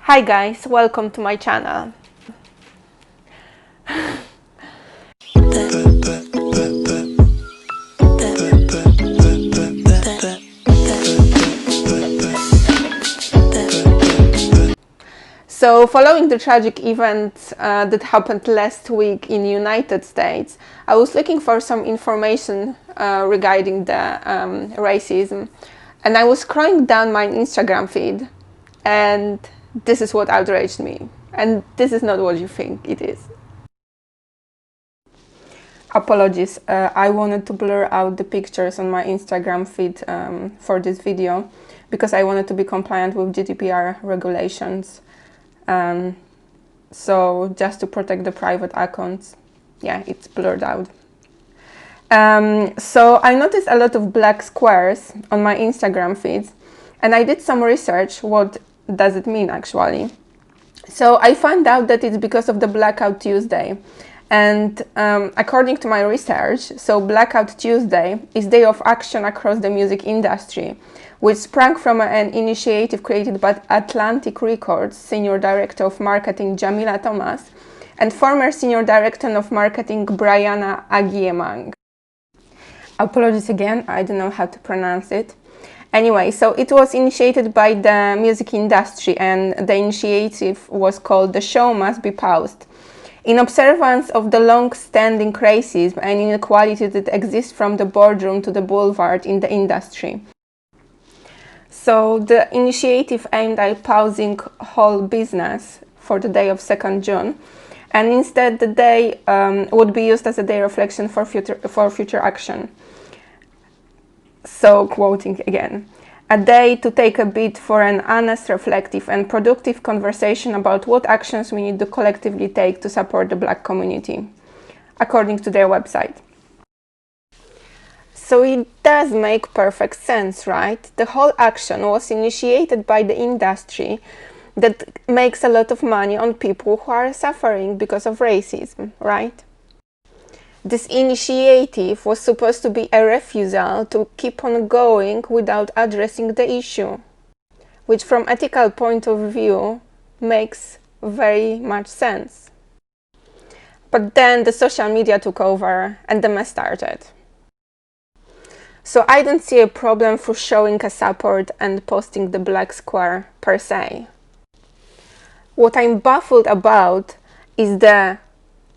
Hi guys, welcome to my channel. So, following the tragic event that happened last week in the United States, I was looking for some information regarding the racism, and I was scrolling down my Instagram feed, and this is what outraged me. And this is not what you think it is. Apologies, I wanted to blur out the pictures on my Instagram feed for this video because I wanted to be compliant with GDPR regulations. So just to protect the private accounts, yeah, it's blurred out. So I noticed a lot of black squares on my Instagram feeds, and I did some research. What does it mean actually? So I found out that it's because of the Blackout Tuesday. And according to my research, so Blackout Tuesday is day of action across the music industry, which sprang from an initiative created by Atlantic Records Senior Director of Marketing Jamila Thomas and former Senior Director of Marketing Brianna Agiemang. Apologies again, I don't know how to pronounce it. Anyway, so it was initiated by the music industry, and the initiative was called The Show Must Be Paused, in observance of the long-standing racism and inequality that exists from the boardroom to the boulevard in the industry. So the initiative aimed at pausing whole business for the day of 2nd June, and instead the day would be used as a day of reflection for future action. So, quoting again, a day to take a beat for an honest, reflective and productive conversation about what actions we need to collectively take to support the Black community, according to their website. So it does make perfect sense, right? The whole action was initiated by the industry that makes a lot of money on people who are suffering because of racism, right? This initiative was supposed to be a refusal to keep on going without addressing the issue, which from ethical point of view makes very much sense. But then the social media took over and the mess started. So I don't see a problem for showing a support and posting the black square per se. What I'm baffled about is the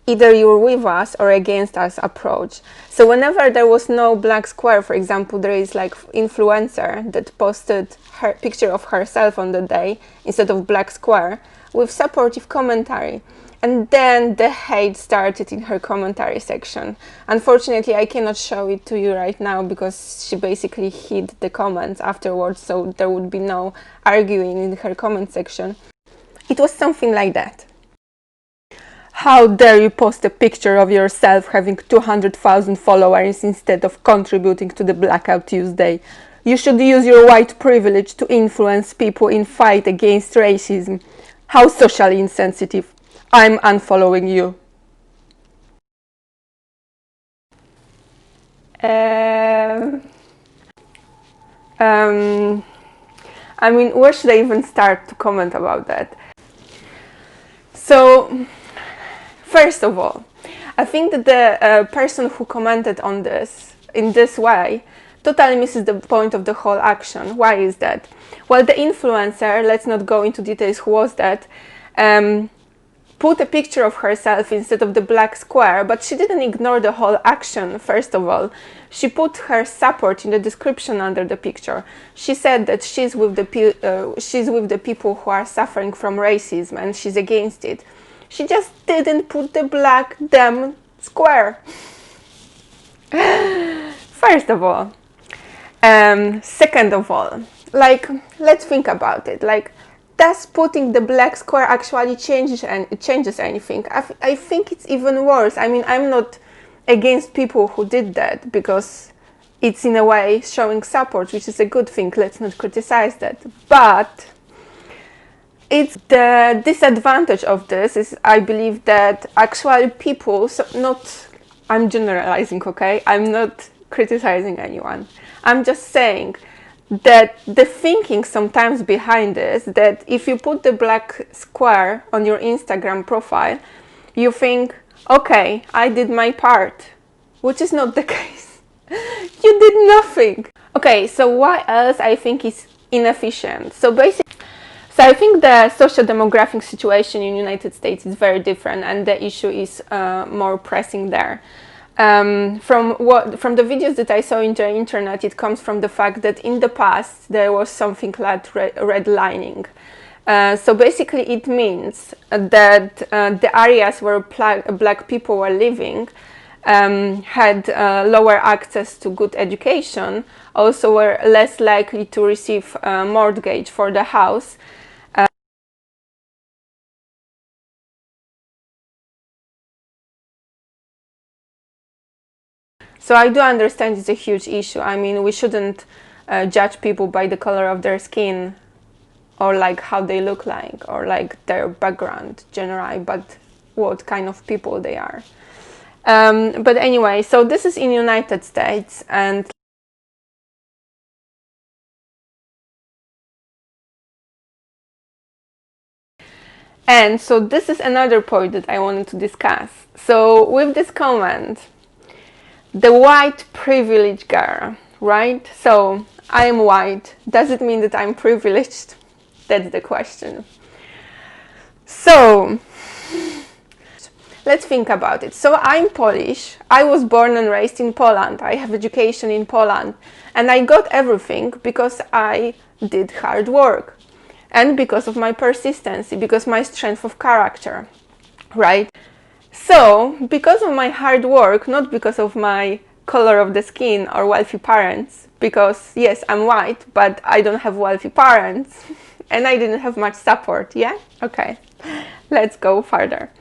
either you're with us or against us approach. So whenever there was no black square, for example, there is like influencer that posted her picture of herself on the day instead of black square with supportive commentary. And then the hate started in her commentary section. Unfortunately, I cannot show it to you right now because she basically hid the comments afterwards, so there would be no arguing in her comment section. It was something like that. How dare you post a picture of yourself having 200,000 followers instead of contributing to the Blackout Tuesday? You should use your white privilege to influence people in fight against racism. How socially insensitive. I'm unfollowing you. I mean, where should I even start to comment about that? So, first of all, I think that the person who commented on this in this way totally misses the point of the whole action. Why is that? Well, the influencer, let's not go into details who was that, put a picture of herself instead of the black square, but she didn't ignore the whole action. First of all, she put her support in the description under the picture. She said that she's with the people who are suffering from racism and she's against it. She just didn't put the black damn square. First of all. Second of all, like, let's think about it. Like, does putting the black square actually changes anything? I think it's even worse. I mean, I'm not against people who did that because it's in a way showing support, which is a good thing. Let's not criticize that. But it's the disadvantage of this is, I believe, that actual people, so not, I'm generalizing, okay? I'm not criticizing anyone. I'm just saying that the thinking sometimes behind this, that if you put the black square on your Instagram profile, you think, okay, I did my part, which is not the case. You did nothing. Okay, so why else I think is inefficient? So basically, so I think the social demographic situation in the United States is very different, and the issue is more pressing there. From the videos that I saw in the internet, it comes from the fact that in the past there was something like redlining. So basically it means that the areas where black people were living had lower access to good education, also were less likely to receive a mortgage for the house. So I do understand it's a huge issue. I mean, we shouldn't judge people by the color of their skin, or like how they look like, or like their background generally, but what kind of people they are. But anyway, so this is in United States, and so this is another point that I wanted to discuss. So with this comment, the white privileged girl, right? So I am white. Does it mean that I'm privileged? That's the question. So let's think about it. So I'm Polish. I was born and raised in Poland. I have education in Poland. And I got everything because I did hard work. And because of my persistency, because my strength of character, right? So, because of my hard work, not because of my color of the skin or wealthy parents, because yes, I'm white, but I don't have wealthy parents, and I didn't have much support, yeah? Okay, let's go further.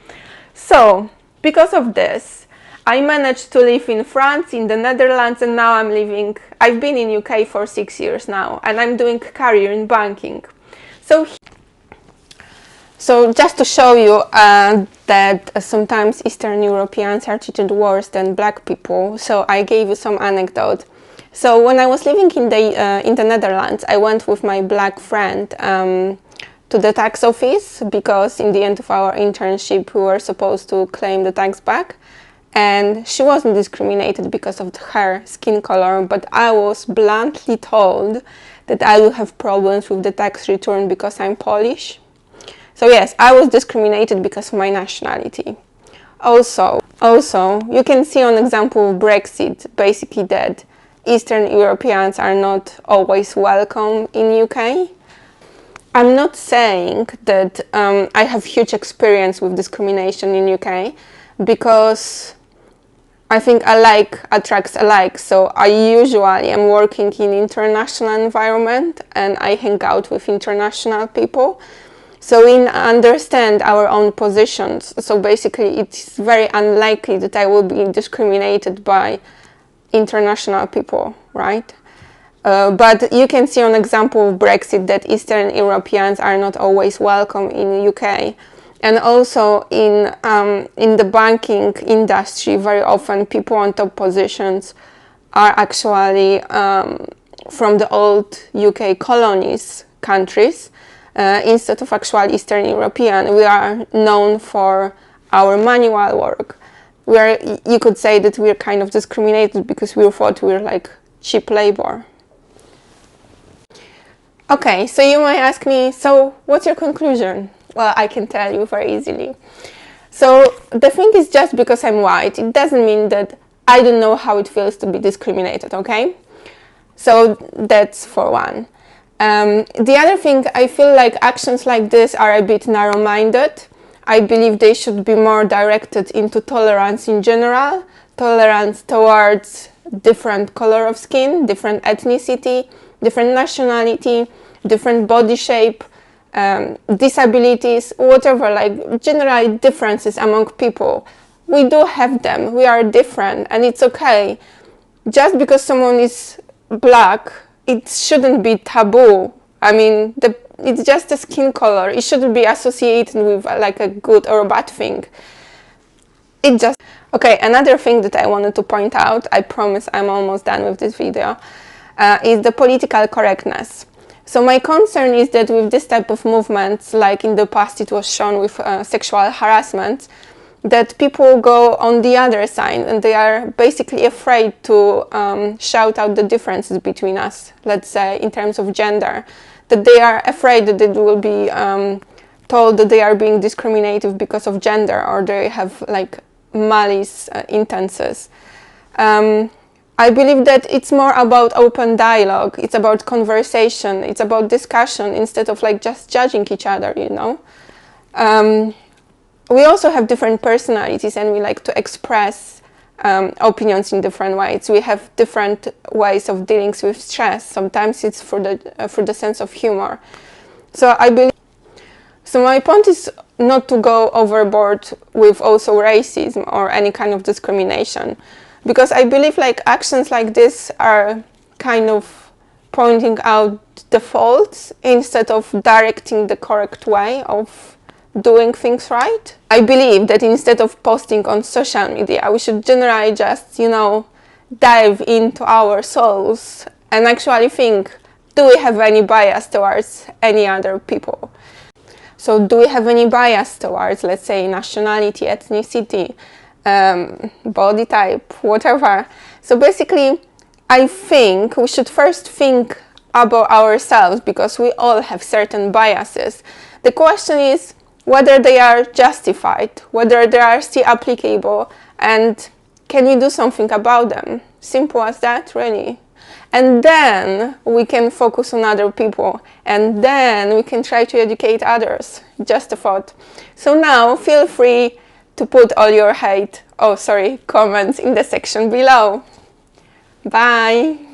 So, because of this, I managed to live in France, in the Netherlands, and now I've been in UK for 6 years now, and I'm doing career in banking. So just to show you that sometimes Eastern Europeans are treated worse than black people, so I gave you some anecdote. So when I was living in the Netherlands, I went with my black friend to the tax office, because in the end of our internship we were supposed to claim the tax back, and she wasn't discriminated because of her skin color, but I was bluntly told that I will have problems with the tax return because I'm Polish. So yes, I was discriminated because of my nationality. Also, you can see on example of Brexit, basically that Eastern Europeans are not always welcome in UK. I'm not saying that I have huge experience with discrimination in UK, because I think alike attracts alike. So I usually am working in international environment and I hang out with international people. So we understand our own positions. So basically it's very unlikely that I will be discriminated by international people, right? But you can see on example of Brexit that Eastern Europeans are not always welcome in UK. And also in the banking industry, very often people on top positions are actually from the old UK colonies countries. Instead of actual Eastern European, we are known for our manual work. You could say that we're kind of discriminated because we thought we're like cheap labor. Okay, so you might ask me, so what's your conclusion? Well, I can tell you very easily. So the thing is, just because I'm white, it doesn't mean that I don't know how it feels to be discriminated, okay? So that's for one. The other thing, I feel like actions like this are a bit narrow-minded. I believe they should be more directed into tolerance in general, tolerance towards different color of skin, different ethnicity, different nationality, different body shape, disabilities, whatever, like generally differences among people. We do have them, we are different, and it's okay. Just because someone is black, it shouldn't be taboo. I mean, it's just a skin color. It shouldn't be associated with like a good or a bad thing. Okay, another thing that I wanted to point out, I promise I'm almost done with this video. is the political correctness. So my concern is that with this type of movements, like in the past it was shown with sexual harassment, that people go on the other side and they are basically afraid to shout out the differences between us, let's say in terms of gender, that they are afraid that they will be told that they are being discriminated because of gender, or they have like malice intenses. I believe that it's more about open dialogue, it's about conversation, it's about discussion instead of like just judging each other, you know. We also have different personalities and we like to express opinions in different ways. We have different ways of dealing with stress. Sometimes it's for the sense of humor. So my point is not to go overboard with also racism or any kind of discrimination, because I believe like actions like this are kind of pointing out the faults instead of directing the correct way of doing things right. I believe that instead of posting on social media, we should generally just, you know, dive into our souls and actually think, do we have any bias towards any other people? So do we have any bias towards, let's say, nationality, ethnicity, body type, whatever? So basically, I think we should first think about ourselves, because we all have certain biases. The question is whether they are justified, whether they are still applicable, and can we do something about them? Simple as that, really. And then we can focus on other people, and then we can try to educate others. Just a thought. So now feel free to put all your comments in the section below. Bye!